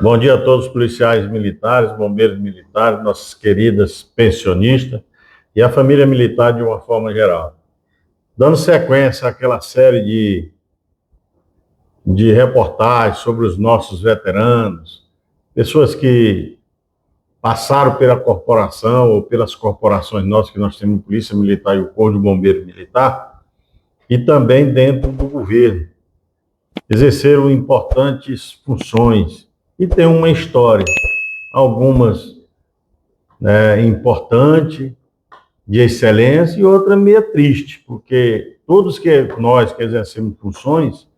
Bom dia a todos os policiais militares, bombeiros militares, nossas queridas pensionistas e a família militar de uma forma geral. Dando sequência àquela série de reportagens sobre os nossos veteranos, pessoas que passaram pela corporação ou pelas corporações nossas, que nós temos Polícia Militar e o Corpo de Bombeiro Militar, e também dentro do governo. Exerceram importantes funções e tem uma história, algumas importantes, de excelência, e outra meio triste, porque todos que nós que exercemos funções,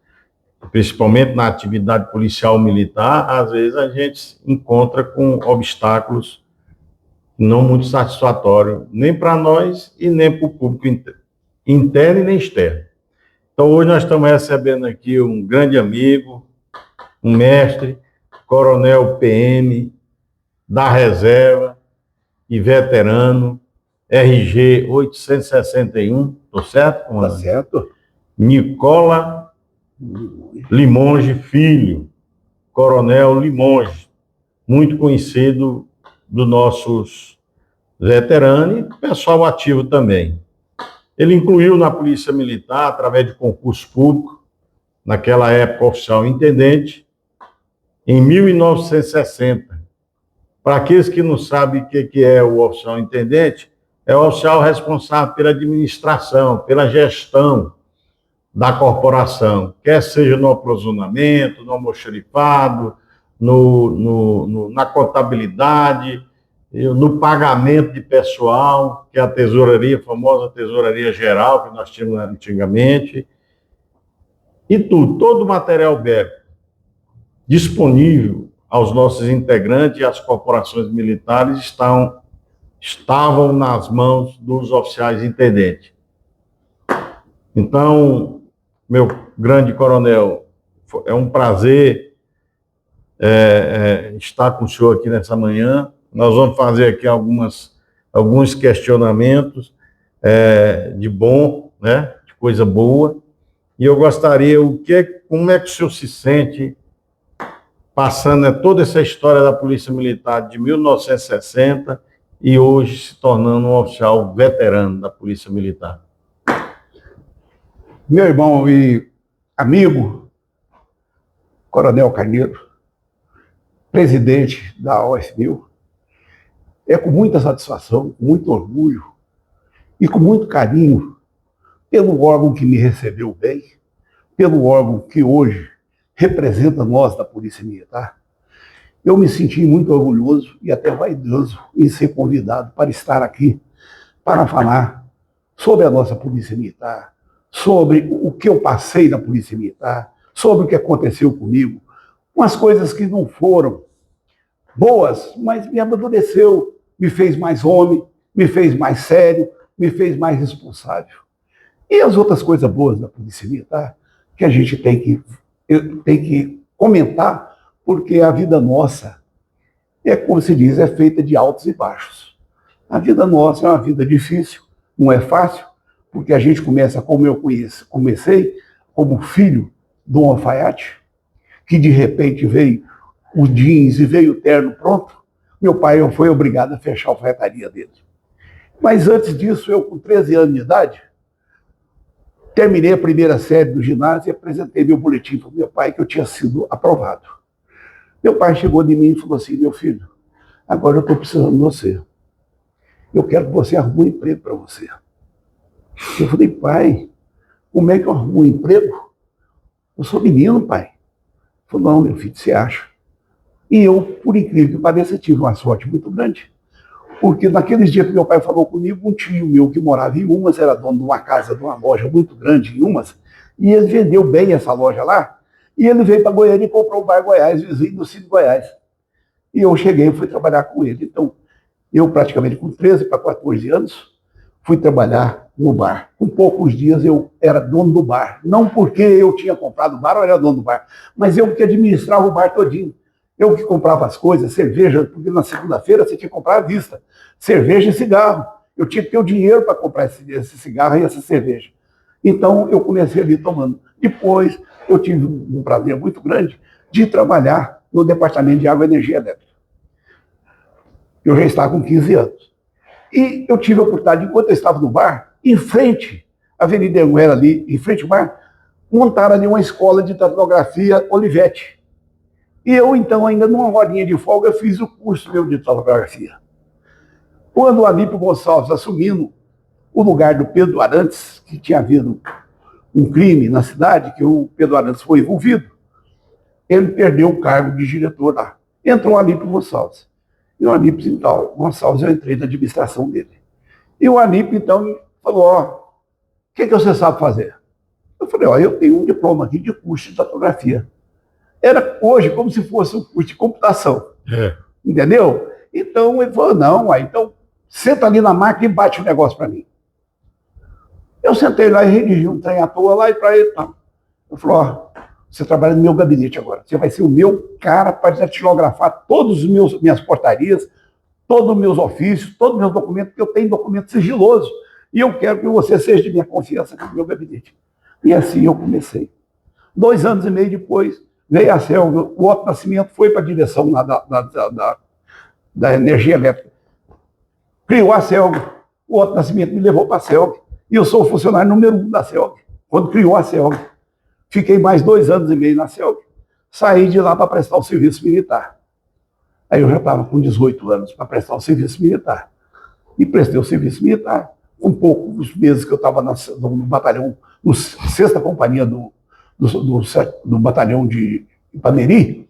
principalmente na atividade policial militar, às vezes a gente se encontra com obstáculos não muito satisfatórios, nem para nós e nem para o público interno e nem externo. Então, hoje nós estamos recebendo aqui um grande amigo, um mestre, coronel PM da reserva e veterano, RG 861, estou certo? Está certo. Nicola Limonge Filho, coronel Limonge, muito conhecido dos nossos veteranos e pessoal ativo também. Ele incluiu na Polícia Militar, através de concurso público, naquela época oficial intendente, em 1960. Para aqueles que não sabem o que é o oficial intendente, é o oficial responsável pela administração, pela gestão da corporação, quer seja no aprovizionamento, no almoxarifado, na contabilidade, no pagamento de pessoal, que é a tesouraria, a famosa tesouraria geral, que nós tínhamos antigamente, e tudo, todo o material bélico disponível aos nossos integrantes e às corporações militares estavam nas mãos dos oficiais intendentes. Então, meu grande coronel, é um prazer estar com o senhor aqui nessa manhã. Nós vamos fazer aqui alguns questionamentos de bom, né, de coisa boa. E eu gostaria, como é que o senhor se sente passando toda essa história da Polícia Militar de 1960 e hoje se tornando um oficial veterano da Polícia Militar? Meu irmão e amigo, Coronel Carneiro, presidente da OFMIL, é com muita satisfação, com muito orgulho e com muito carinho pelo órgão que me recebeu bem, pelo órgão que hoje representa nós da Polícia Militar. Eu me senti muito orgulhoso e até vaidoso em ser convidado para estar aqui para falar sobre a nossa Polícia Militar, sobre o que eu passei na Polícia Militar, sobre o que aconteceu comigo, umas coisas que não foram boas, mas me amadureceu, me fez mais homem, me fez mais sério, me fez mais responsável. E as outras coisas boas da Polícia Militar que a gente tem que comentar, porque a vida nossa como se diz, é feita de altos e baixos. A vida nossa é uma vida difícil, não é fácil, porque a gente começa, como eu comecei, como filho de um alfaiate, que de repente veio o jeans e veio o terno pronto. Meu pai foi obrigado a fechar a alfaiataria dele. Mas antes disso, eu com 13 anos de idade, terminei a primeira série do ginásio e apresentei meu boletim para o meu pai que eu tinha sido aprovado. Meu pai chegou de mim e falou assim: meu filho, agora eu estou precisando de você. Eu quero que você arrume um emprego para você. Eu falei: pai, como é que eu arrumo um emprego? Eu sou menino, pai. Ele falou: não, meu filho, você acha? E eu, por incrível que pareça, tive uma sorte muito grande. Porque naqueles dias que meu pai falou comigo, um tio meu que morava em Umas, era dono de uma casa, de uma loja muito grande em Umas, e ele vendeu bem essa loja lá, e ele veio para Goiânia e comprou o Bar Goiás, vizinho do Cine Goiás. E eu cheguei e fui trabalhar com ele. Então, eu praticamente com 13 para 14 anos, fui trabalhar no bar. Com poucos dias eu era dono do bar. Não porque eu tinha comprado o bar ou era dono do bar, mas eu que administrava o bar todinho. Eu que comprava as coisas, cerveja, porque na segunda-feira você tinha que comprar à vista. Cerveja e cigarro. Eu tinha que ter o dinheiro para comprar esse cigarro e essa cerveja. Então, eu comecei ali tomando. Depois, eu tive um prazer muito grande de trabalhar no Departamento de Água e Energia Elétrica. Eu já estava com 15 anos. E eu tive a oportunidade, enquanto eu estava no bar, em frente, a Avenida Anguera ali, em frente ao bar, montaram ali uma escola de datilografia Olivetti. E eu, então, ainda numa horinha de folga, fiz o curso meu de datilografia. Quando o Alípio Gonçalves assumindo o lugar do Pedro Arantes, que tinha havido um crime na cidade, que o Pedro Arantes foi envolvido, ele perdeu o cargo de diretor lá. Entrou o Alípio Gonçalves. E o Alípio, então, Gonçalves, eu entrei na administração dele. E o Alípio, então, falou, ó, o que você sabe fazer? Eu falei, ó, eu tenho um diploma aqui de curso de datilografia. Era hoje como se fosse um curso de computação. Entendeu? Então, ele falou, não, então, senta ali na máquina e bate o negócio para mim. Eu sentei lá e redigi um trem à toa lá e para ele, tá. Eu falei, ó, você trabalha no meu gabinete agora. Você vai ser o meu cara para datilografar todas as minhas portarias, todos os meus ofícios, todos os meus documentos, porque eu tenho documento sigiloso. E eu quero que você seja de minha confiança no meu gabinete. E assim eu comecei. 2 anos e meio depois, veio a CELG, o Otto Nascimento foi para a direção lá da energia elétrica. Criou a CELG, o Otto Nascimento me levou para a CELG. E eu sou o funcionário número 1 da CELG, quando criou a CELG. Fiquei mais 2 anos e meio na CELG. Saí de lá para prestar o serviço militar. Aí eu já estava com 18 anos para prestar o serviço militar. E prestei o serviço militar. Um pouco os meses que eu estava no batalhão, na 6ª companhia do batalhão de Ipameri,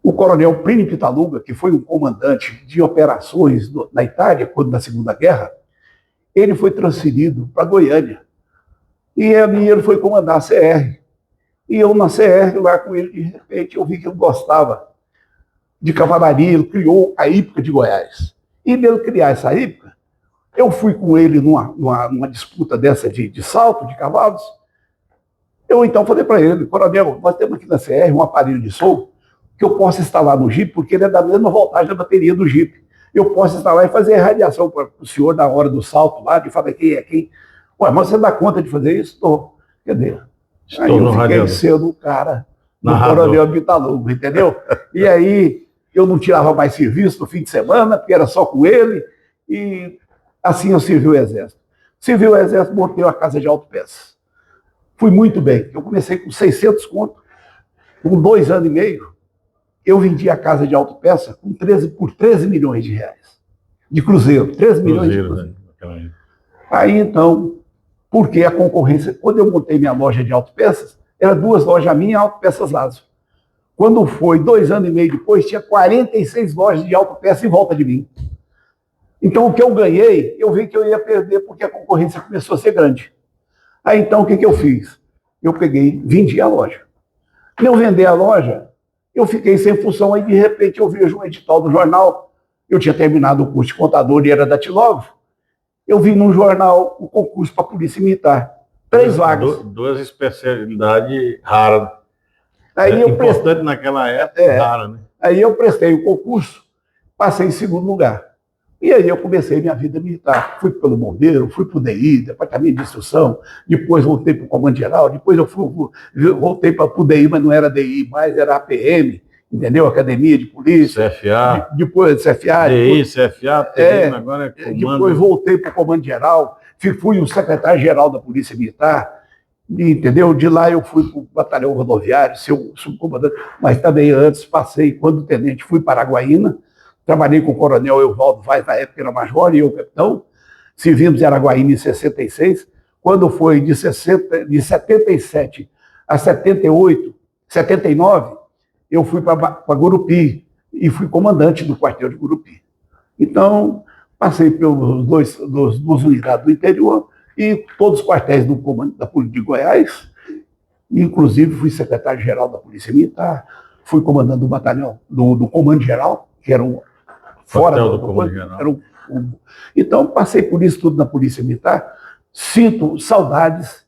o coronel Plínio Pitaluga, que foi um comandante de operações na Itália, quando na Segunda Guerra, ele foi transferido para Goiânia. E ali ele foi comandar a CR. E eu na CR, lá com ele, de repente, eu vi que eu gostava de cavalaria. Ele criou a hípica de Goiás. E dele criar essa hípica, eu fui com ele numa disputa dessa de salto de cavalos. Eu então falei para ele, coronel, nós temos aqui na CR um aparelho de som que eu posso instalar no Jeep, porque ele é da mesma voltagem da bateria do Jeep. Eu posso instalar e fazer radiação para o senhor na hora do salto lá, de falar quem é quem. Ué, mas você dá conta de fazer isso? Estou. Quer dizer, aí eu fiquei sendo o cara do coronel Pitaluga, entendeu? E aí eu não tirava mais serviço no fim de semana, porque era só com ele, e assim eu servi o Exército. Servi o Exército, montei uma casa de autopeças. Fui muito bem. Eu comecei com 600 contos, com 2 anos e meio, eu vendi a casa de autopeça por 13 milhões de reais. De cruzeiro, 13 milhões de cruzeiro. Né? Aí, então, porque a concorrência, quando eu montei minha loja de autopeças, eram 2 lojas minhas e Autopeças Lazo. Quando foi 2 anos e meio depois, tinha 46 lojas de autopeças em volta de mim. Então, o que eu ganhei, eu vi que eu ia perder porque a concorrência começou a ser grande. Aí, então, o que eu fiz? Eu peguei, vendi a loja. Quando eu vender a loja, eu fiquei sem função, aí de repente eu vejo um edital do jornal, eu tinha terminado o curso de contador e era datilógrafo, eu vi num jornal o concurso para a Polícia Militar, 3 vagas. 2 especialidades raras. Aí importante naquela época, rara, né? Aí eu prestei o concurso, passei em 2º lugar. E aí eu comecei minha vida militar. Fui pelo Bombeiro, fui para o DI, Departamento de Instrução, depois voltei para o Comando Geral, depois eu voltei para o DI, mas não era DI mais, era APM, entendeu? Academia de Polícia. CFA. Depois CFA. DI, CFA, PM, agora é Comando. Depois voltei para o Comando Geral, fui o secretário-geral da Polícia Militar, entendeu? De lá eu fui para o Batalhão Rodoviário, seu subcomandante, mas também antes passei, quando tenente, fui para Araguaína. Trabalhei com o coronel Evaldo Vaz, na época era major, e eu capitão. Servimos em Araguaína em 66. Quando foi de 77 a 78, 79, eu fui para Gurupi e fui comandante do quartel de Gurupi. Então, passei pelos 2 unidades do interior e todos os quartéis do comando da Polícia de Goiás. Inclusive, fui secretário-geral da Polícia Militar, fui comandante do batalhão, do Comando Geral, que era fora do Comando Geral. Então, passei por isso tudo na Polícia Militar, sinto saudades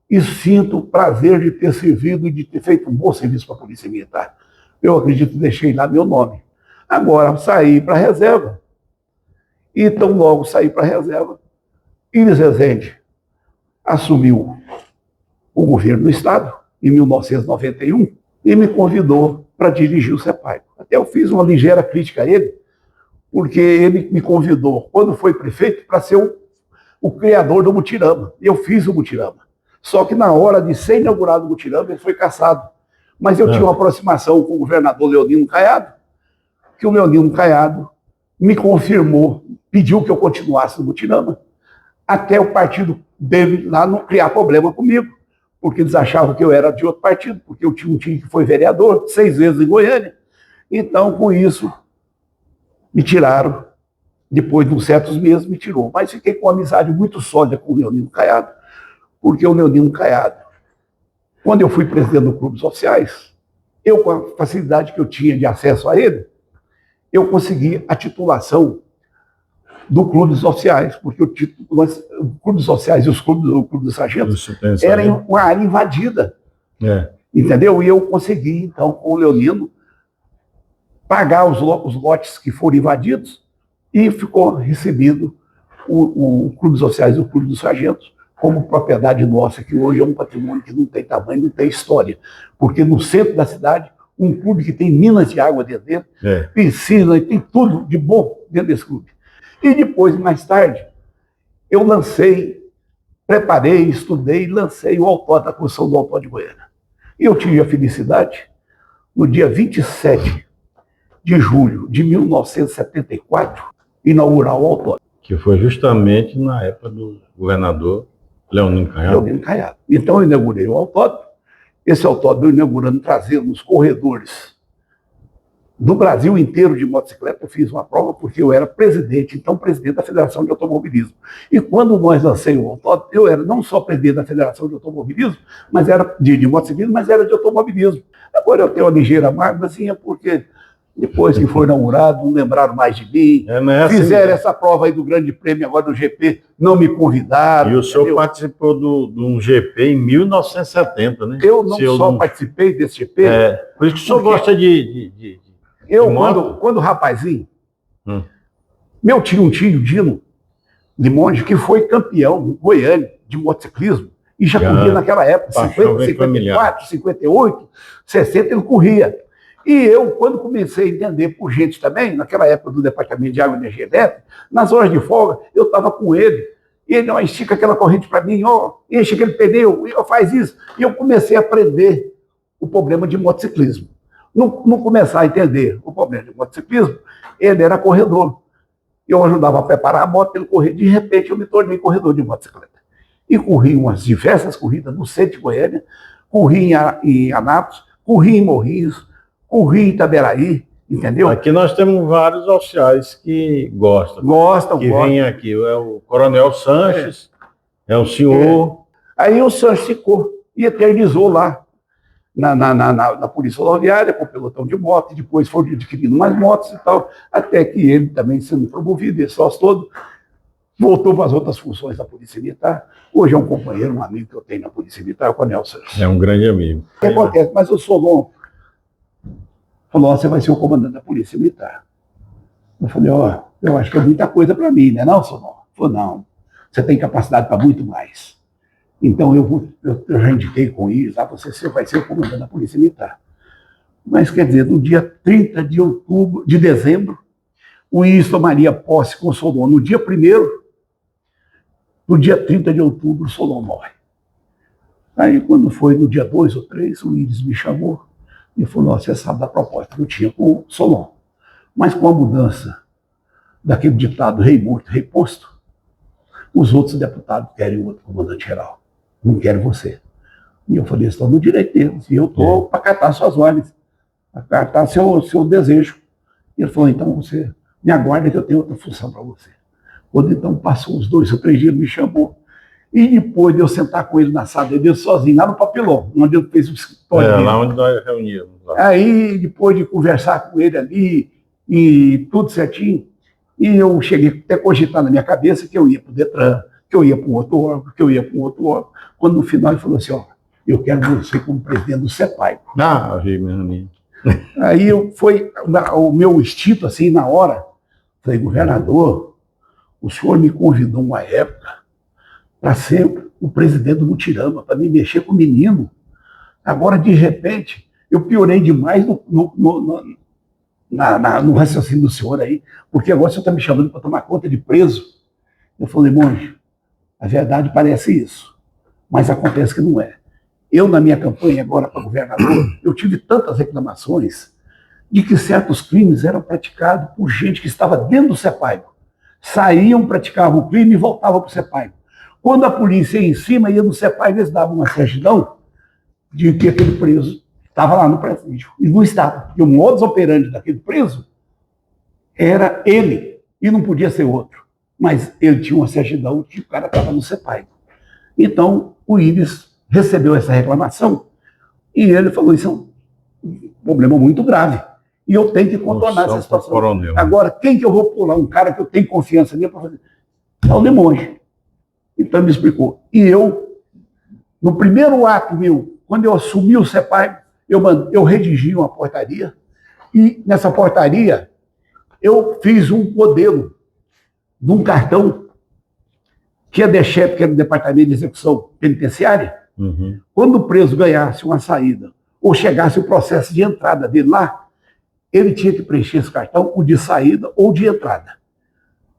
e sinto prazer de ter servido e de ter feito um bom serviço para a Polícia Militar. Eu acredito que deixei lá meu nome. Agora, saí para a reserva. E tão logo saí para a reserva, Iris Rezende assumiu o governo do Estado, em 1991, e me convidou para dirigir o CEPAI. Até eu fiz uma ligeira crítica a ele, porque ele me convidou, quando foi prefeito, para ser o criador do Mutirama. Eu fiz o Mutirama. Só que na hora de ser inaugurado o Mutirama, ele foi cassado. Mas eu tinha uma aproximação com o governador Leonino Caiado, que o Leonino Caiado me confirmou, pediu que eu continuasse no Mutirama, até o partido dele lá não criar problema comigo, porque eles achavam que eu era de outro partido, porque eu tinha um tio que foi vereador 6 vezes em Goiânia. Então, com isso, me tiraram. Depois de uns certos meses, me tirou. Mas fiquei com uma amizade muito sólida com o Leonino Caiado, porque o Leonino Caiado, quando eu fui presidente do Clubes Oficiais, eu, com a facilidade que eu tinha de acesso a ele, eu consegui a titulação do Clubes Oficiais, porque os Clubes Oficiais e o Clube dos Sargentos eram uma área invadida. Entendeu? E eu consegui, então, com o Leonino, pagar os lotes que foram invadidos e ficou recebido o Clube Sociais e o Clube dos Sargentos como propriedade nossa, que hoje é um patrimônio que não tem tamanho, não tem história. Porque no centro da cidade, um clube que tem minas de água dentro dele, piscina, e tem tudo de bom dentro desse clube. E depois, mais tarde, eu preparei, estudei e lancei o autódromo, da construção do autódromo de Goiânia. E eu tive a felicidade, no dia 27 de julho de 1974, inaugurar o autódromo. Que foi justamente na época do governador Leonino Caiado. Leonino Caiado. Então eu inaugurei o autódromo. Esse autódromo eu inaugurando, trazendo os corredores do Brasil inteiro de motocicleta. Eu fiz uma prova porque eu era presidente da Federação de Automobilismo. E quando nós lancei o autódromo, eu era não só presidente da Federação de Automobilismo, mas era de motociclismo, mas era de automobilismo. Agora eu tenho uma ligeira mágoazinha porque depois que foi inaugurado, não lembraram mais de mim. Fizeram essa prova aí do Grande Prêmio agora do GP, não me convidaram. E o senhor participou de um GP em 1970, né? Eu não participei desse GP. Por isso que o senhor gosta de quando rapazinho, meu tio, um tio, Dino Limonge, que foi campeão no Goiânia de motociclismo, e já corria naquela época, 50, 54, 58, 60, ele corria. E eu, quando comecei a entender por gente também, naquela época do Departamento de Água e Energia Elétrica, nas horas de folga, eu estava com ele, e ele, estica aquela corrente para mim, enche aquele pneu, faz isso. E eu comecei a aprender o problema de motociclismo. Não começar a entender o problema de motociclismo, ele era corredor. Eu ajudava a preparar a moto para ele correr. De repente, eu me tornei corredor de motocicleta. E corri umas diversas corridas no centro de Goiânia, corri em Anápolis, corri em Morrinhos, corri em Itaberaí, entendeu? Aqui nós temos vários oficiais que gostam. Que vêm aqui. É o Coronel Sanches, é o senhor. Aí o Sanches ficou e eternizou lá na Polícia Rodoviária, com o pelotão de moto, e depois foi adquirindo mais motos e tal, até que ele também sendo promovido, esse sócio todo, voltou para as outras funções da Polícia Militar. Hoje é um companheiro, um amigo que eu tenho na Polícia Militar, o Coronel Sanches. É um grande amigo. O que acontece? Mas o Solon falou, você vai ser o comandante da Polícia Militar. Eu falei, eu acho que é muita coisa para mim, né, não, Solon? Ele falou, não, você tem capacidade para muito mais. Então eu já indiquei com isso, você vai ser o comandante da Polícia Militar. Mas quer dizer, no dia 30 de dezembro, o Iris tomaria posse com o Solon. No dia 1º, no dia 30 de outubro, o Solon morre. Aí quando foi no dia 2 ou 3, o Iris me chamou e falou, você sabe da proposta que eu tinha com o Solon. Mas com a mudança daquele ditado rei morto, rei posto, os outros deputados querem outro comandante-geral. Não quero você. E eu falei, estão no direito deles. E eu estou para acatar suas ordens, para acatar seu desejo. E ele falou, então você me aguarda que eu tenho outra função para você. Quando então passou uns 2 ou 3 dias, ele me chamou. E depois de eu sentar com ele na sala dele sozinho, lá no Papilão, onde eu fiz o escritório dele. Lá onde nós reuníamos. Aí, depois de conversar com ele ali, e tudo certinho, e eu cheguei até a cogitar na minha cabeça que eu ia para o Detran, que eu ia para um outro órgão, que eu ia para um outro órgão. Quando no final ele falou assim, eu quero você como presidente do CEPAI. Meu amigo. Aí foi o meu instinto, assim, na hora, falei, governador, o senhor me convidou uma época para ser o presidente do Mutirama, para me mexer com o menino. Agora, de repente, eu piorei demais no raciocínio do senhor aí, porque agora o senhor está me chamando para tomar conta de preso. Eu falei, monge, a verdade parece isso, mas acontece que não é. Eu, na minha campanha agora para governador, eu tive tantas reclamações de que certos crimes eram praticados por gente que estava dentro do CEPAIGO. Saíam, praticavam o crime e voltavam para o CEPAIGO. Quando a polícia ia em cima, ia no CEPAIGO, eles davam uma certidão de que aquele preso estava lá no presídio. E não estava. E o modus operandi daquele preso era ele, e não podia ser outro. Mas ele tinha uma certidão de que o cara estava no CEPAIGO. Então, o Íris recebeu essa reclamação e ele falou, isso é um problema muito grave. E eu tenho que contornar essa situação. Coronel. Agora, quem que eu vou pular? Um cara que eu tenho confiança nele para fazer? É o Limonge. Então, ele me explicou. E eu, no primeiro ato meu, quando eu assumi o CEPAIGO, eu redigi uma portaria e nessa portaria eu fiz um modelo de um cartão que a DECHEP, que era o Departamento de Execução Penitenciária, quando o preso ganhasse uma saída ou chegasse o processo de entrada dele lá, ele tinha que preencher esse cartão, o de saída ou de entrada.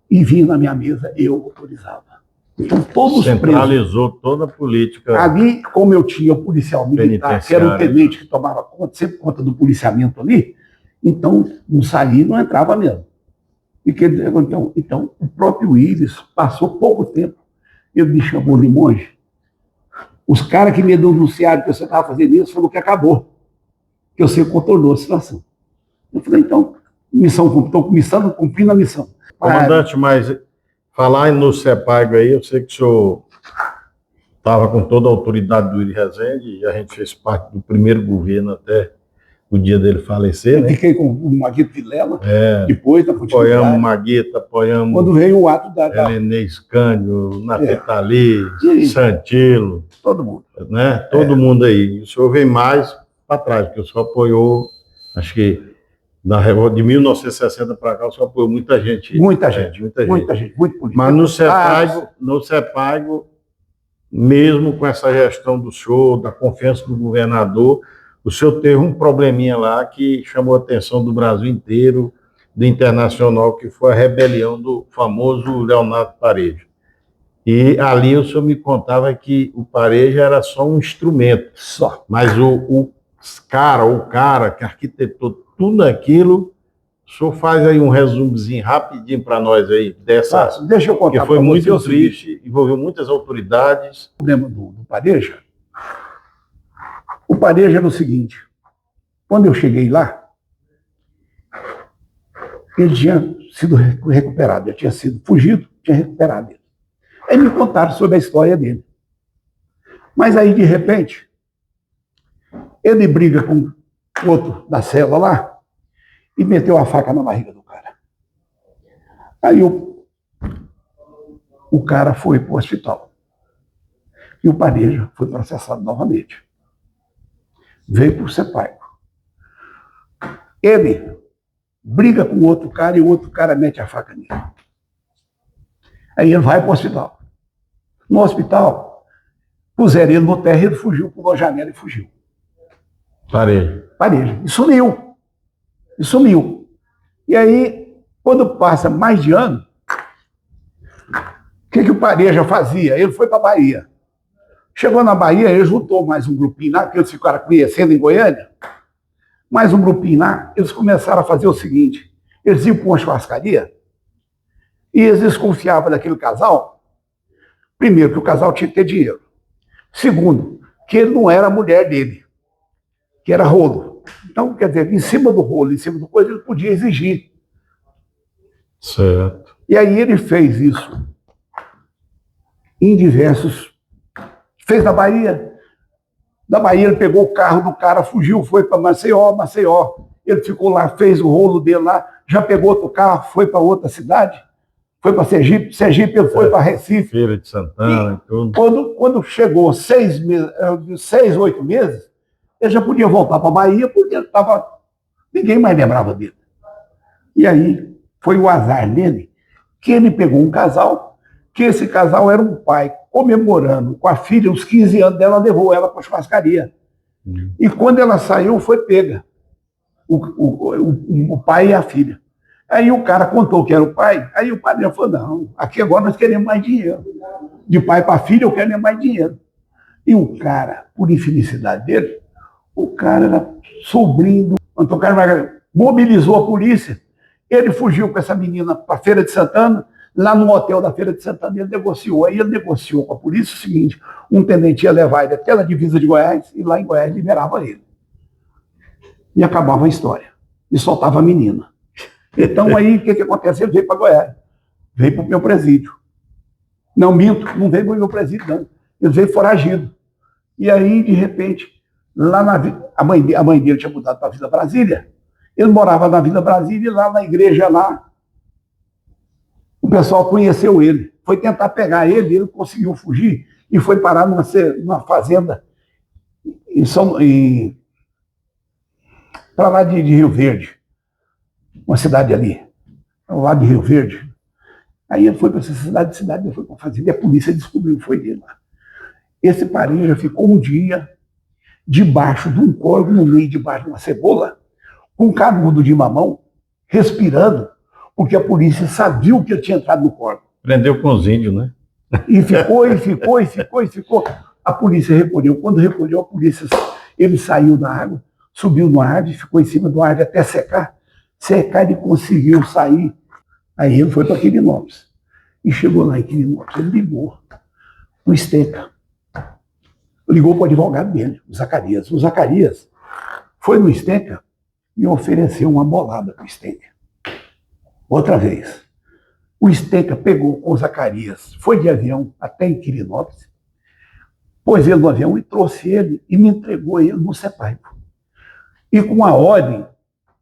E vinha na minha mesa, eu autorizava. Então, todos os presos... Centralizou toda a política. Ali, como eu tinha o policial militar, que era o tenente que tomava conta, sempre conta do policiamento ali, então, não saía, não entrava mesmo. E então, o próprio Íris passou pouco tempo. Ele me chamou de monge. Os caras que me denunciaram que você estava fazendo isso, falou que acabou. Que você contornou a situação. Eu falei, então, estou cumprindo a missão. Comandante, mas falar no CEPAIGO aí, eu sei que o senhor estava com toda a autoridade do Íris Rezende, e a gente fez parte do primeiro governo até o dia dele falecer, né? Fiquei com o Maguito Vilela, depois da continuidade. Apoiamos Maguito, apoiamos... Quando veio o ato da... Helenês Cândido, Napetali, Santilo. Todo mundo. Né? Todo mundo aí. O senhor vem mais para trás, porque o senhor apoiou, acho que na revolta de 1960 para cá, o senhor apoiou muita gente. Muita gente, muito político. Mas no CEPAIGO, mesmo com essa gestão do senhor, da confiança do governador, o senhor teve um probleminha lá que chamou a atenção do Brasil inteiro, do internacional, que foi a rebelião do famoso Leonardo Pareja. E ali o senhor me contava que o Pareja era só um instrumento. Só. Mas o cara que arquitetou tudo aquilo, o senhor faz aí um resumozinho rapidinho para nós aí dessa... Deixa eu contar. Que foi muito triste, envolveu muitas autoridades. O problema do Pareja, o Pareja era o seguinte, quando eu cheguei lá, ele tinha sido recuperado, já tinha sido fugido, tinha recuperado ele. Aí me contaram sobre a história dele. Mas aí, de repente, ele briga com outro da cela lá e meteu a faca na barriga do cara. Aí o cara foi para o hospital. E o Pareja foi processado novamente. Veio para o CEPAIGO. Ele briga com outro cara e o outro cara mete a faca nele. Aí ele vai para o hospital. No hospital, puseram ele no terra, ele fugiu, pulou a janela e fugiu. Pareja. E sumiu. E aí, quando passa mais de ano, o que o Pareja fazia? Ele foi para a Bahia. Chegou na Bahia, ele juntou mais um grupinho lá, que eles ficaram conhecendo em Goiânia. Mais um grupinho lá, eles começaram a fazer o seguinte: eles iam para uma churrascaria e eles desconfiavam daquele casal. Primeiro, que o casal tinha que ter dinheiro. Segundo, que ele não era a mulher dele, que era rolo. Então, quer dizer, em cima do rolo, em cima do coisa, ele podia exigir. Certo. E aí ele fez isso em diversos... Fez na Bahia. Da Bahia ele pegou o carro do cara, fugiu, foi para Maceió. Ele ficou lá, fez o rolo dele lá, já pegou outro carro, foi para outra cidade, foi para Sergipe, ele foi para Recife. Feira de Santana e tudo. Quando chegou 6, 8 meses, ele já podia voltar para a Bahia, porque ele estava... Ninguém mais lembrava dele. E aí foi o azar dele, que ele pegou um casal, que esse casal era um pai comemorando com a filha, os 15 anos dela, levou ela para a churrascaria. E quando ela saiu, foi pega. O pai e a filha. Aí o cara contou que era o pai, aí o padre falou, não, aqui agora nós queremos mais dinheiro. De pai para filha, eu quero mais dinheiro. E o cara, por infelicidade dele, o cara era sobrinho do Antônio Carlos Margarida, mobilizou a polícia, ele fugiu com essa menina para a Feira de Santana, lá no hotel da Feira de Santana, ele negociou. Aí ele negociou com a polícia o seguinte, um tenente ia levar ele até a divisa de Goiás, e lá em Goiás liberava ele. E acabava a história. E soltava a menina. Então aí, o que acontece? Ele veio para Goiás. Veio para o meu presídio. Não, minto, não veio para o meu presídio, não. Ele veio foragido. E aí, de repente, lá a mãe dele tinha mudado para a Vila Brasília. Ele morava na Vila Brasília e lá na igreja lá, o pessoal conheceu ele. Foi tentar pegar ele conseguiu fugir e foi parar numa fazenda para lá de Rio Verde, uma cidade ali, lá de Rio Verde. Aí ele foi para essa cidade, ele foi para a fazenda e a polícia descobriu, foi dele lá. Esse Pareja ficou um dia debaixo de um corvo, no meio debaixo de uma cebola, com um canudo de mamão, respirando, porque a polícia sabia o que ele tinha entrado no corvo. Prendeu com os índios, né? E ficou. A polícia recolheu. Quando recolheu, a polícia, ele saiu da água, subiu no árvore, ficou em cima do árvore até secar. Secar, ele conseguiu sair. Aí ele foi para Quirinópolis. E chegou lá em Quirinópolis, ele ligou no Esteca. Ligou para o advogado dele, o Zacarias. O Zacarias foi no Esteca e ofereceu uma bolada para o Esteca. Outra vez. O Esteca pegou com o Zacarias, foi de avião até em Quirinópolis, pôs ele no avião e trouxe ele e me entregou ele no Sepaipo. E com a ordem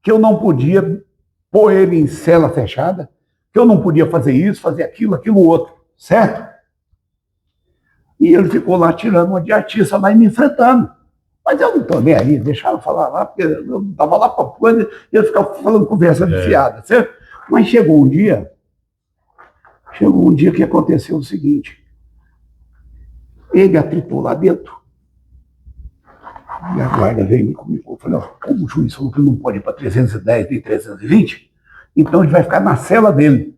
que eu não podia pôr ele em cela fechada, que eu não podia fazer isso, fazer aquilo outro, certo? E ele ficou lá tirando uma de artista lá e me enfrentando. Mas eu não estou nem aí, deixaram falar lá, porque eu estava lá para a coisa e ele ficava falando conversa de fiada, certo? Mas chegou um dia que aconteceu o seguinte, ele atritou lá dentro, e a guarda veio comigo, eu falei, como o juiz falou que não pode ir para 310 nem 320, então ele vai ficar na cela dele.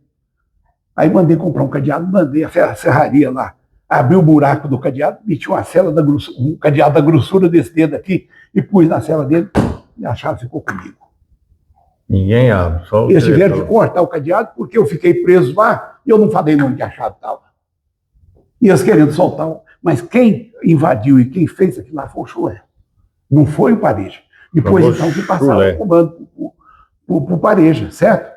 Aí mandei comprar um cadeado, mandei a serraria lá, abri o buraco do cadeado, meti um cadeado da grossura desse dedo aqui, e pus na cela dele, e a chave ficou comigo. Ninguém abre, só o Eles tiveram que cortar o cadeado, porque eu fiquei preso lá, e eu não falei onde a chave estava. E eles querendo soltar. Mas quem invadiu e quem fez aquilo lá foi o Chulé. Não foi o Pareja. Depois, então, que passaram o comando para o Pareja, certo?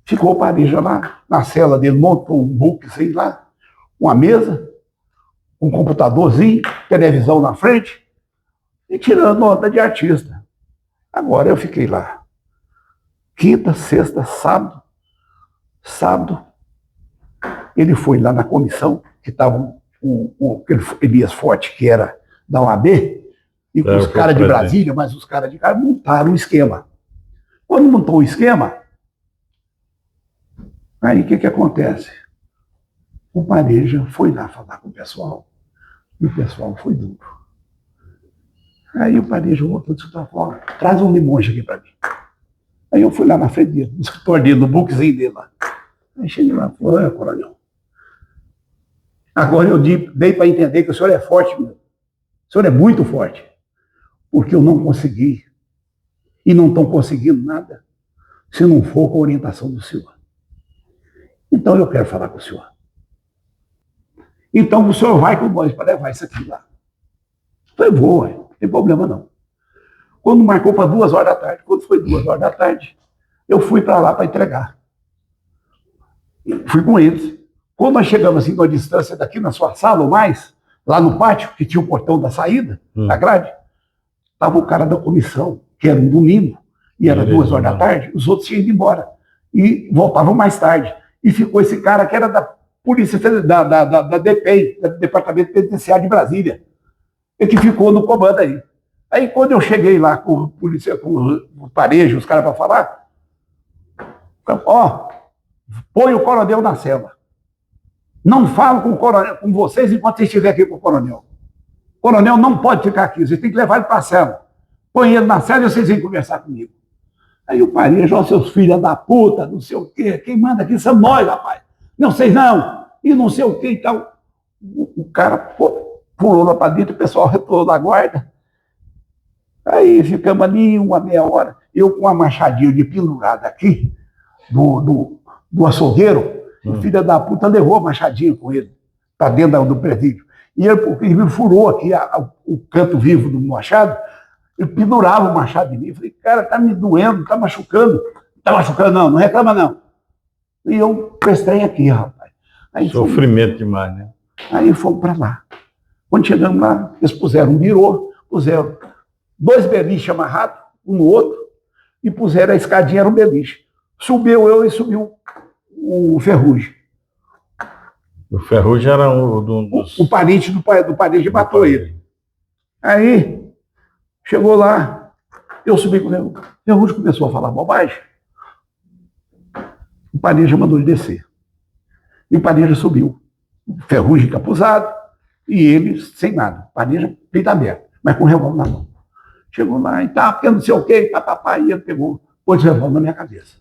Ficou o Pareja lá, na cela dele, montou um book, sei lá, uma mesa, um computadorzinho, televisão na frente, e tirando nota de artista. Agora eu fiquei lá. Quinta, sexta, sábado, ele foi lá na comissão, que estava o Elias Forte, que era da OAB, e com os caras de Brasília, mas os caras de cá montaram um esquema. Quando montou o esquema, aí o que acontece? O Pareja foi lá falar com o pessoal, e o pessoal foi duro. Aí o Pareja voltou e disse, traz um limonge aqui para mim. Aí eu fui lá na frente dele, no escritório dele, no bookzinho dele lá. Aí cheguei lá e falei, coronel, agora eu dei para entender que o senhor é forte, meu. O senhor é muito forte, porque eu não consegui, e não estão conseguindo nada, se não for com a orientação do senhor. Então eu quero falar com o senhor. Então o senhor vai com nós para levar isso aqui lá. Eu falei, vou, não tem problema não. Quando marcou para 2 horas da tarde, quando foi 2 horas da tarde, eu fui para lá para entregar. Fui com eles. Quando nós chegamos assim, numa distância daqui na sua sala ou mais, lá no pátio, que tinha o portão da saída, da grade, estava o cara da comissão, que era um domingo, e era 2 horas da tarde, os outros tinham ido embora. E voltavam mais tarde. E ficou esse cara que era da Polícia Federal, da DPEM, do Departamento Penitenciário de Brasília, e que ficou no comando aí. Aí quando eu cheguei lá com o Pareja, os caras para falar, põe o coronel na cela. Não falo com o coronel, com vocês enquanto você estiver aqui com o coronel. Coronel não pode ficar aqui, vocês têm que levar ele para a cela. Põe ele na cela e vocês vêm conversar comigo. Aí o Pareja, ó, seus filhos da puta, não sei o quê, quem manda aqui são nós, rapaz. Não sei não, e não sei o quê e tal. O cara pulou lá para dentro, o pessoal retornou da guarda. Aí ficamos ali uma meia hora, eu com uma machadinha de pendurada aqui, do açougueiro, o filho da puta levou a machadinha com ele, para dentro do presídio. E ele me furou aqui o canto vivo do machado, eu pendurava o machado em mim. Eu falei, cara, tá me doendo, tá machucando. Tá machucando, não, não reclama não. E eu prestei aqui, rapaz. Aí sofrimento demais, né? Aí fomos para lá. Quando chegamos lá, eles puseram um birô, puseram 2 beliches amarrados, um no outro, e puseram a escadinha, era um beliche. Subiu eu e subiu o Ferrugem. O Ferrugem era um dos... O parente do parente que matou ele. Aí, chegou lá, eu subi com ele. O Ferrugem começou a falar bobagem. O Pareja mandou ele descer. E o Pareja subiu. O Ferrugem encapuzado e ele sem nada. O Pareja peito aberto, mas com o revólver na mão. Chegou lá e tá, porque não sei o quê, papapá, e ele pegou, pôs o revólver na minha cabeça.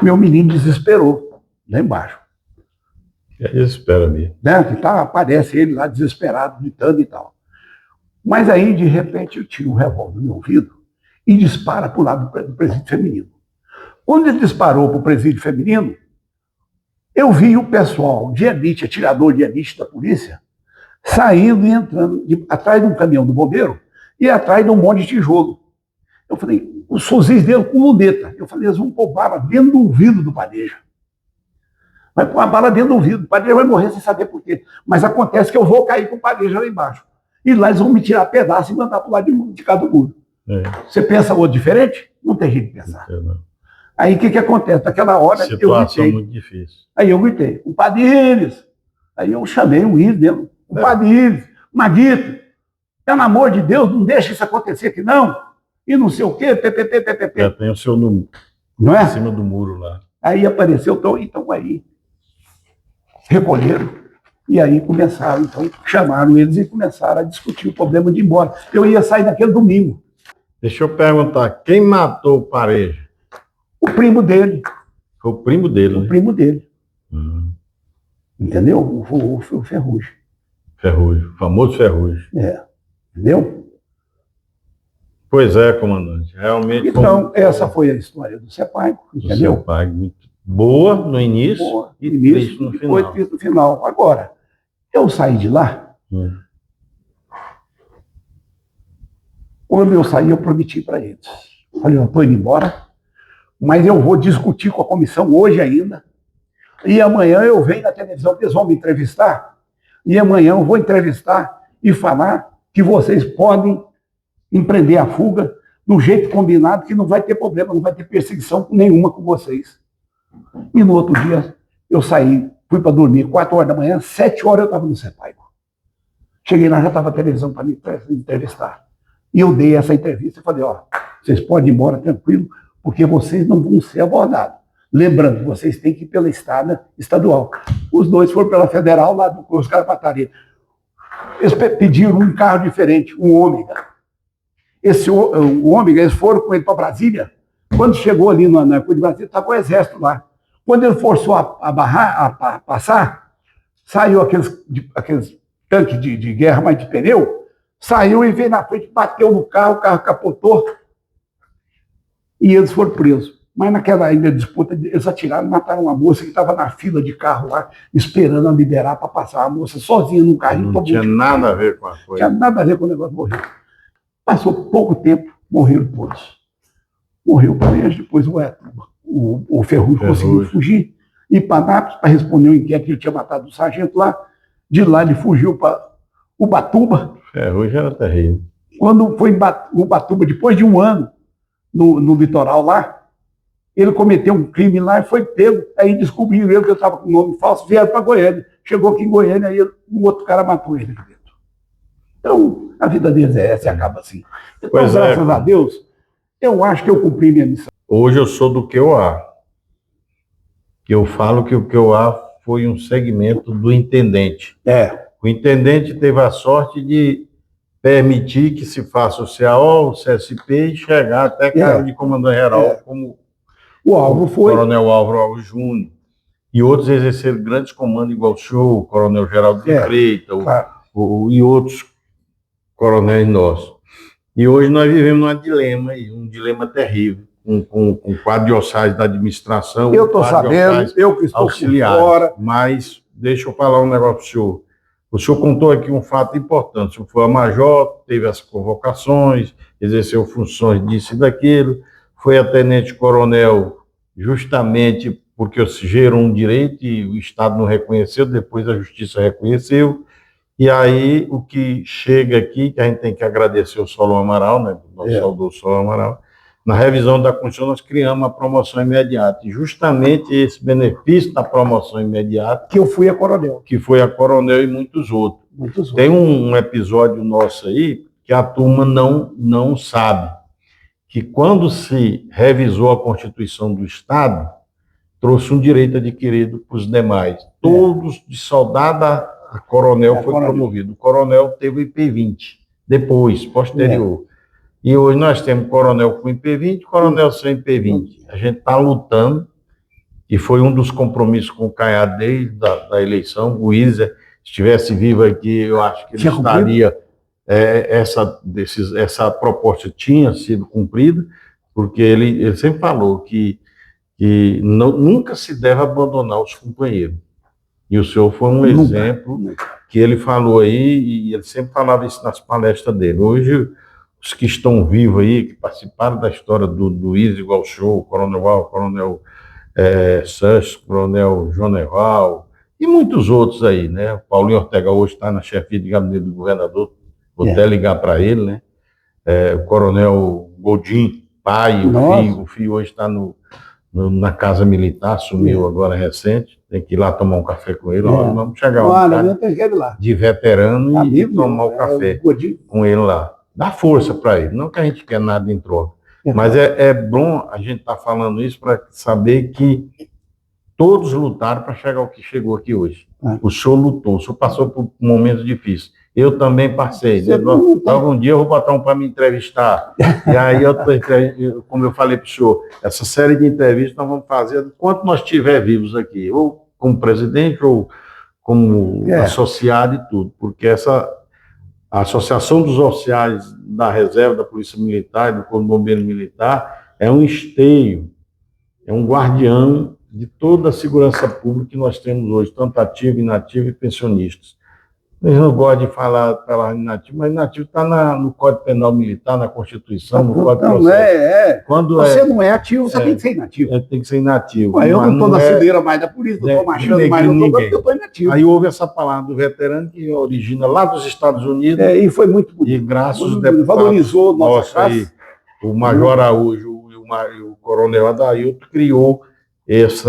Meu menino desesperou, lá embaixo. É desespero mesmo. Né? Que tá, aparece ele lá desesperado, gritando e tal. Mas aí, de repente, eu tiro um revólver no meu ouvido e dispara para o lado do presídio feminino. Quando ele disparou para o presídio feminino, eu vi o pessoal de elite, atirador de elite da polícia, saindo e entrando atrás de um caminhão do bombeiro e atrás de um monte de tijolo. Eu falei, os fuzis dele com luneta. Eu falei, eles vão pôr bala dentro do ouvido do Pareja. Vai pôr a bala dentro do ouvido. O Pareja vai morrer sem saber por quê. Mas acontece que eu vou cair com o Pareja lá embaixo. E lá eles vão me tirar pedaço e mandar para o lado de cá do muro. É. Você pensa outro diferente? Não tem jeito de pensar. Aí o que acontece? Naquela hora situação eu gritei. Muito difícil. Aí eu gritei, o Padilhas. Aí eu chamei o Iris dentro. O Padilhas, Maguito, pelo amor de Deus, não deixa isso acontecer aqui não. E não sei o quê, ppp. Já tem o seu número não é? Em cima do muro lá. Aí apareceu, então aí recolheram. E aí começaram, então, chamaram eles e começaram a discutir o problema de ir embora. Eu ia sair naquele domingo. Deixa eu perguntar, quem matou o Pareja? O primo dele. Foi o primo dele, né? O primo dele. Entendeu? O Ferrugem. Ferrugem, o famoso Ferrugem. É. Entendeu? Pois é, comandante. Realmente. Então, essa foi a história do Sepaico, entendeu? Do Sepaico, muito boa no início e triste no final. Foi triste no final. Agora, eu saí de lá. Quando eu saí, eu prometi para eles. Falei, eu estou indo embora, mas eu vou discutir com a comissão hoje ainda. E amanhã eu venho na televisão, eles vão me entrevistar. E amanhã eu vou entrevistar e falar que vocês podem empreender a fuga do jeito combinado, que não vai ter problema, não vai ter perseguição nenhuma com vocês. E no outro dia, eu saí, fui para dormir, 4 horas da manhã, 7 horas eu estava no Sepaico. Cheguei lá, já estava a televisão para me entrevistar. E eu dei essa entrevista e falei, ó, vocês podem ir embora tranquilo, porque vocês não vão ser abordados. Lembrando, vocês têm que ir pela estrada estadual. Os dois foram pela federal, lá do Oscar Pataria. Eles pediram um carro diferente, um Ômega. O Ômega, eles foram com ele para Brasília. Quando chegou ali na Coisa de Brasília, estava o exército lá. Quando ele forçou a passar, saiu aqueles tanques de guerra, mas de pneu, saiu e veio na frente, bateu no carro, o carro capotou e eles foram presos. Mas naquela ainda disputa, eles atiraram e mataram uma moça que estava na fila de carro lá, esperando a liberar para passar. A moça sozinha num carrinho. Não tinha nada a ver com a coisa. Tinha nada a ver com o negócio, morreu. Passou pouco tempo, morreram todos. Morreu o Pareja, depois o Ferrugem conseguiu fugir, ir para Nápoles para responder o inquérito que ele tinha matado o sargento lá. De lá ele fugiu para Ubatuba. Ferrugem era terrível. Quando foi em Ubatuba, depois de um ano no litoral lá, ele cometeu um crime lá e foi pego. Aí descobriram ele que eu estava com nome falso, vieram para Goiânia. Chegou aqui em Goiânia, aí um outro cara matou ele aqui dentro. Então, a vida deles é essa e acaba assim. Então, graças a Deus, eu acho que eu cumpri minha missão. Hoje eu sou do QA. Eu falo que o QA foi um segmento do intendente. É. O intendente teve a sorte de permitir que se faça o CAO, o CSP e chegar até cargo de comandante-geral, como o Álvaro foi. Coronel Álvaro Alves Júnior. E outros exerceram grandes comandos, igual o senhor, o Coronel Geraldo de Freitas, claro. E outros coronéis nossos. E hoje nós vivemos um dilema terrível, com o quadro diocesano da administração. Eu estou sabendo, eu que estou auxiliares. fora. Mas deixa eu falar um negócio para o senhor. O senhor contou aqui um fato importante. O senhor foi a major, teve as convocações, exerceu funções disso e daquilo, foi a tenente-coronel justamente porque gerou um direito e o Estado não reconheceu, depois a Justiça reconheceu. E aí, o que chega aqui, que a gente tem que agradecer o Solon Amaral, né, o nosso saudoso Solon Amaral, na revisão da Constituição nós criamos a promoção imediata. E justamente esse benefício da promoção imediata... Que eu fui a coronel. Que foi a coronel e muitos outros. Tem um episódio nosso aí que a turma não sabe, que quando se revisou a Constituição do Estado, trouxe um direito adquirido para os demais. Todos, de soldado a coronel, foi promovido. O coronel teve o IP20, depois, posterior. E hoje nós temos coronel com IP20, coronel sem IP20. A gente está lutando, e foi um dos compromissos com o Caiado desde da eleição. O Isa, se estivesse vivo aqui, eu acho que ele estaria... essa proposta tinha sido cumprida, porque ele sempre falou que nunca se deve abandonar os companheiros. E o senhor foi um exemplo que ele falou aí, e ele sempre falava isso nas palestras dele. Hoje, os que estão vivos aí, que participaram da história do Isa, igual o senhor, o Coronel Val, o Coronel Sanches, o Coronel João Neval, e muitos outros aí, né? O Paulinho Ortega hoje está na chefia de gabinete do governador, vou até ligar para ele, né? O Coronel Godinho, pai, o filho hoje está na Casa Militar, assumiu agora recente, tem que ir lá tomar um café com ele, vamos chegar lá de veterano e tomar o café com ele lá. Dá força para ele, não que a gente quer nada em troca, mas é bom a gente estar falando isso para saber que todos lutaram para chegar ao que chegou aqui hoje. O senhor lutou, o senhor passou por momentos difíceis. Eu também passei. Algum dia eu vou botar um para me entrevistar. E aí, como eu falei para o senhor, essa série de entrevistas nós vamos fazer enquanto nós estiver vivos aqui, ou como presidente, ou como associado e tudo. Porque a Associação dos Oficiais da Reserva, da Polícia Militar e do Corpo de Bombeiro Militar é um esteio, é um guardião de toda a segurança pública que nós temos hoje, tanto ativo, inativo e pensionistas. Eles não gostam de falar inativo, mas inativo está no Código Penal Militar, na Constituição, no Código de Processo. Quando você não é ativo, você tem que ser inativo. Tem que ser inativo. Mas eu não estou na fileira mais da polícia, não estou marchando mais no porque eu estou inativo. Aí houve essa palavra do veterano que origina lá dos Estados Unidos. E foi muito bonito. E graças aos deputados. Valorizou nossa classe. O Major Araújo e o Coronel Adailton criou esse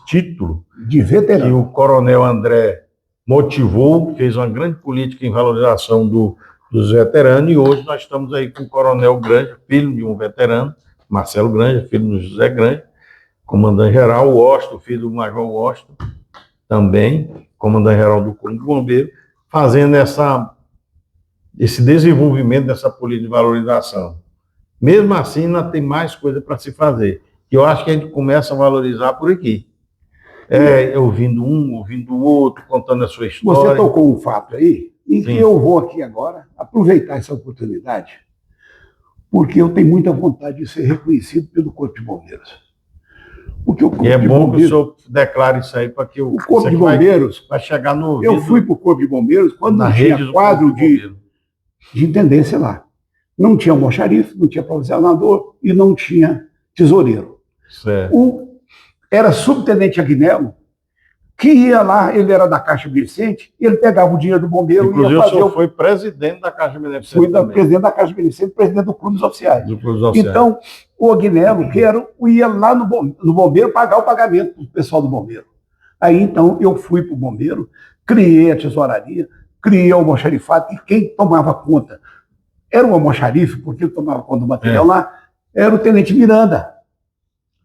título de veterano. Que o Coronel André motivou, fez uma grande política em valorização dos veteranos, e hoje nós estamos aí com o Coronel Granja, filho de um veterano, Marcelo Granja, filho do José Granja, comandante-geral, o Washington, filho do Major Washington, também, comandante-geral do Corpo de Bombeiro, fazendo esse desenvolvimento dessa política de valorização. Mesmo assim, ainda tem mais coisa para se fazer. E eu acho que a gente começa a valorizar por aqui. Ouvindo um, ouvindo o outro, contando a sua história. Você tocou um fato aí, em que eu vou aqui agora aproveitar essa oportunidade, porque eu tenho muita vontade de ser reconhecido pelo Corpo de Bombeiros. Porque o Corpo de bom que o senhor declare isso aí para que o Corpo de Bombeiros vai chegar no ouvido. Eu fui para o Corpo de Bombeiros quando não tinha quadro de intendência lá. Não tinha almoxarife, não tinha provisionador e não tinha tesoureiro. Era subtenente Agnello, que ia lá, ele era da Caixa Beneficente, ele pegava o dinheiro do bombeiro e ia fazer... o senhor foi presidente da Caixa Beneficente. Fui presidente da Caixa Beneficente, presidente do Clube dos Oficiais. Então, o Agnello, ia lá no bombeiro pagar o pagamento do pessoal do bombeiro. Aí, então, eu fui para o bombeiro, criei a tesouraria, criei o almoxarifado, e quem tomava conta era o almoxarife, porque ele tomava conta do material lá, era o tenente Miranda.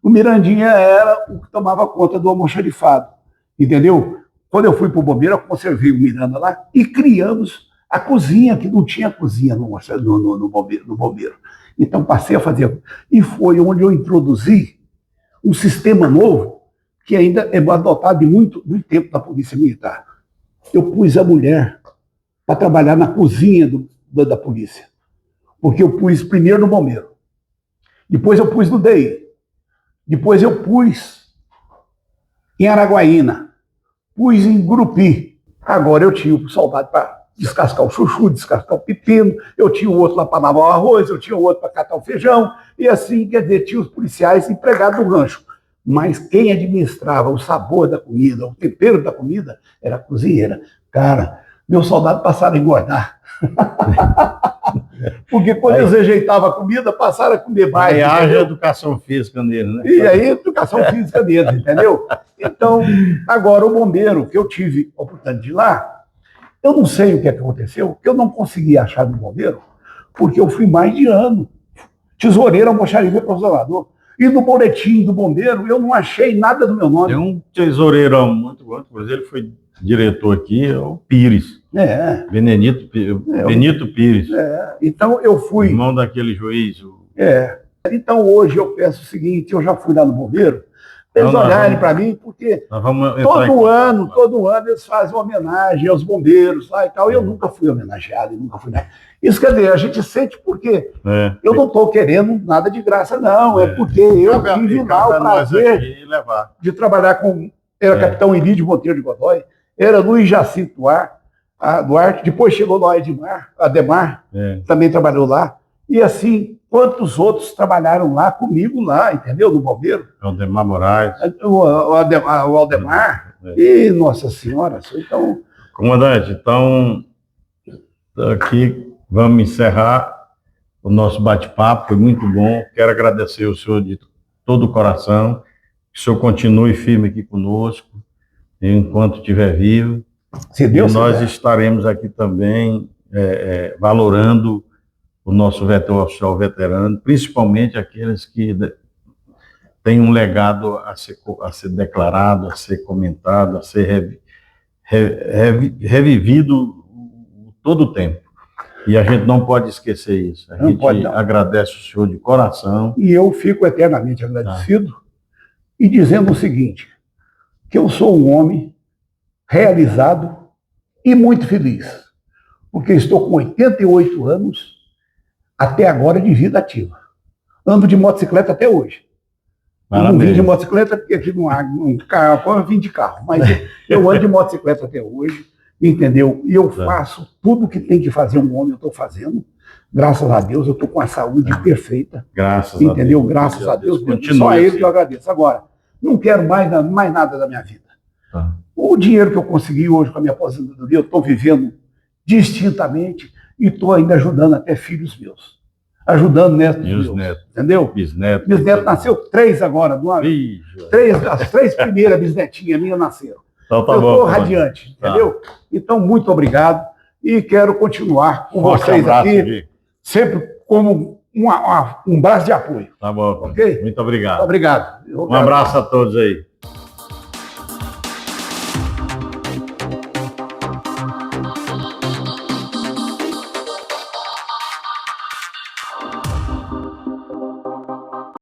O Mirandinha era o que tomava conta do almoxarifado, entendeu? quando eu fui para o bombeiro, eu conservei o Miranda lá e criamos a cozinha, que não tinha cozinha no bombeiro. Então passei a fazer. E foi onde eu introduzi um sistema novo, que ainda é adotado de muito tempo da Polícia Militar. Eu pus a mulher para trabalhar na cozinha da polícia. Porque eu pus primeiro no bombeiro. Depois eu pus no DI. Depois eu pus em Araguaína. Pus em Gurupi. Agora eu tinha o soldado para descascar o chuchu, descascar o pepino, eu tinha o outro lá para lavar o arroz, eu tinha o outro para catar o feijão, e assim, quer dizer, tinha os policiais empregados no rancho. Mas quem administrava o sabor da comida, o tempero da comida, era a cozinheira. Cara, meus soldados passaram a engordar. Porque quando eles rejeitavam a comida, passaram a comer mais. Aí haja educação física nele, né? E aí, educação física deles, entendeu? Então, agora o bombeiro, que eu tive a oportunidade de ir lá, eu não sei o que aconteceu, que eu não consegui achar no bombeiro, porque eu fui mais de ano. Tesoureiro, almoxarifado e consolador. E no boletim do bombeiro, eu não achei nada do meu nome. Tem um tesoureirão muito bom, inclusive ele foi diretor aqui, é o Pires. Benito Pires. Então eu fui... Irmão daquele juiz. Então hoje eu penso o seguinte, eu já fui lá no bombeiro, eles olharem para mim, porque todo ano eles fazem uma homenagem aos bombeiros lá e tal, e eu nunca fui homenageado, nunca fui nada. Isso quer dizer, a gente sente porque eu não estou querendo nada de graça, não, é porque eu tive lá o prazer de trabalhar com, era capitão Ilídio Monteiro de Godoy, era Luiz Jacinto Duarte, depois chegou no Ademar, também trabalhou lá, e assim, quantos outros trabalharam lá comigo lá, entendeu? No bombeiro. Aldemar Moraes. O Aldemar. E Nossa Senhora. Então... Comandante, então, aqui vamos encerrar o nosso bate-papo, foi muito bom. Quero agradecer ao senhor de todo o coração. Que o senhor continue firme aqui conosco, enquanto estiver vivo. Se Deus quiser. Nós estaremos aqui também valorando o nosso oficial veterano, principalmente aqueles que têm um legado a ser declarado, a ser comentado, a ser revivido todo o tempo. E a gente não pode esquecer isso. A gente agradece o senhor de coração. E eu fico eternamente agradecido e dizendo o seguinte, que eu sou um homem realizado e muito feliz, porque estou com 88 anos até agora de vida ativa. Ando de motocicleta até hoje. Parabéns. Eu não vim de motocicleta porque aqui não há um carro, eu vim de carro, mas eu ando de motocicleta até hoje, entendeu? E eu faço tudo que tem que fazer um homem, eu estou fazendo. Graças a Deus, eu estou com a saúde perfeita. Graças a Deus. Entendeu? Graças a Deus. Só a ele que eu agradeço. Agora, não quero mais nada da minha vida. O dinheiro que eu consegui hoje com a minha aposentadoria, eu estou vivendo distintamente e estou ainda ajudando até filhos meus. Ajudando netos meus. Entendeu? Bisneto. Bisneto nasceu 3 agora. As 3 primeiras bisnetinhas minhas nasceram. Então, tá eu estou bom, radiante, entendeu? Então, muito obrigado e quero continuar com vocês aqui, sempre como um braço de apoio. Tá bom. Ok? Muito obrigado. Obrigado. Um abraço a todos aí.